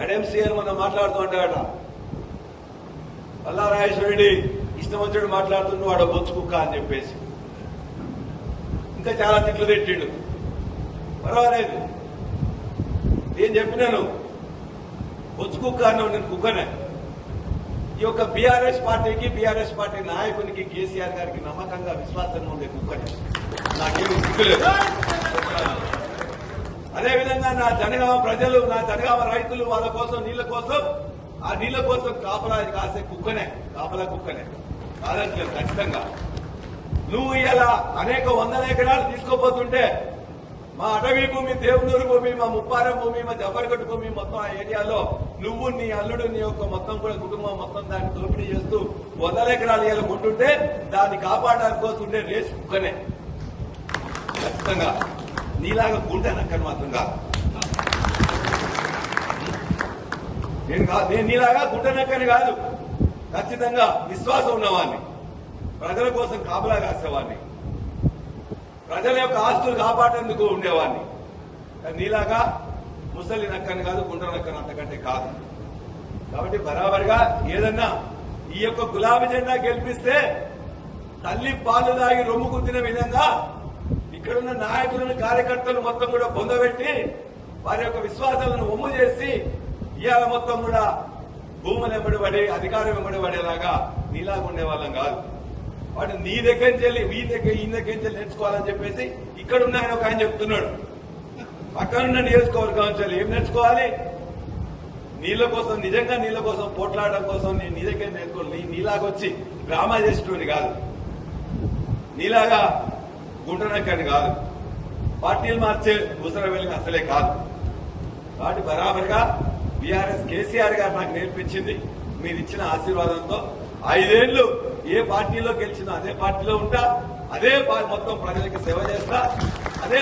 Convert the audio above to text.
అడెంసీఆర్ మనం మాట్లాడుతూ ఉంటాడట, పల్లారాజేశ్వరుడి ఇష్టం వచ్చాడు మాట్లాడుతుండు వాడు బొచ్చు కుక్క అని చెప్పేసి ఇంకా చాలా తిట్లు తిట్టిండు. పర్వాలేదు, నేను చెప్పినాను బొచ్చు కుక్క అన్నావు, నేను కుక్కనే. ఈ యొక్క బీఆర్ఎస్ పార్టీకి, బీఆర్ఎస్ పార్టీ నాయకునికి, కేసీఆర్ గారికి నమ్మకంగా విశ్వాసంగా ఉండే కుక్కనే, నాకేమి సిగ్గులేదు. అదేవిధంగా నా జనగామ ప్రజలు, నా జనగామ రైతులు, వాళ్ళ కోసం నీళ్ల కోసం, ఆ నీళ్ల కోసం కాపలా కాసే కుక్కనే, కాపలా కుక్కనే కాదంటలేదు ఖచ్చితంగా. నువ్వు ఇలా అనేక వందల ఎకరాలు తీసుకోపోతుంటే మా అటవీ భూమి, దేవునూరు భూమి, మా ముప్పారం భూమి, మా జఫర్గఢ్ భూమి మొత్తం ఆ ఏరియాలో నువ్వు, నీ అల్లుడు, నీ యొక్క మొత్తం కూడా కుటుంబం మొత్తం దాన్ని దోపిడీ చేస్తూ వందల ఎకరాలు ఇలా కొంటుంటే దాన్ని కాపాడాలనుకోతుంటే రేసు కుక్కనే ఖచ్చితంగా. నీలాగా గుంటనక్కని మాత్రం కాదు, నేను నీలాగా గుంటనక్కని కాదు. ఖచ్చితంగా విశ్వాసం ఉన్నవాడిని, ప్రజల కోసం కాపలా కాసేవాడిని, ప్రజల యొక్క ఆస్తులు కాపాడేందుకు ఉండేవాడిని. నీలాగా ముసలి నక్కని కాదు, గుండ్ర నక్కని అంతకంటే కాదు. కాబట్టి బరాబర్గా ఏదన్నా ఈ యొక్క గులాబీ జెండా గెలిపిస్తే తల్లి పాలు దాగి రొమ్ము కుద్దిన విధంగా ఇక్కడున్న నాయకులను, కార్యకర్తలు మొత్తం కూడా పొందబెట్టి వారి యొక్క విశ్వాసాలను ఒమ్ము చేసి ఇవాళ మొత్తం కూడా భూములు వెంబడిపడి, అధికారం వెంబడిపడేలాగా నీలాగా ఉండే వాళ్ళం కాదు. వాటి నీ దగ్గర నుంచి వెళ్ళి ఈ దగ్గర నుంచి నేర్చుకోవాలని చెప్పేసి ఇక్కడున్న ఆయన ఒక ఆయన చెప్తున్నాడు. పక్కనున్న నియోజకవర్గం నుంచి ఏం నేర్చుకోవాలి? నీళ్ల కోసం, నిజంగా నీళ్ల కోసం పోట్లాడడం కోసం నేను నీ దగ్గర నేర్చుకోవాలి. నీలాగా వచ్చి డ్రామా చేసేటోని కాదు, నీలాగా గుంటనక్కని కాదు, పార్టీలు మార్చే ఉసర వెళ్ళిన అసలే కాదు. కాబట్టి బరాబర్గా బీఆర్ఎస్ కేసీఆర్ గారు నాకు నేర్పించింది, మీరు ఇచ్చిన ఆశీర్వాదంతో 5 ఏళ్లు ఏ పార్టీలో గెలిచినా అదే పార్టీలో ఉంటా, అదే మొత్తం ప్రజలకు సేవ చేస్తా, అదే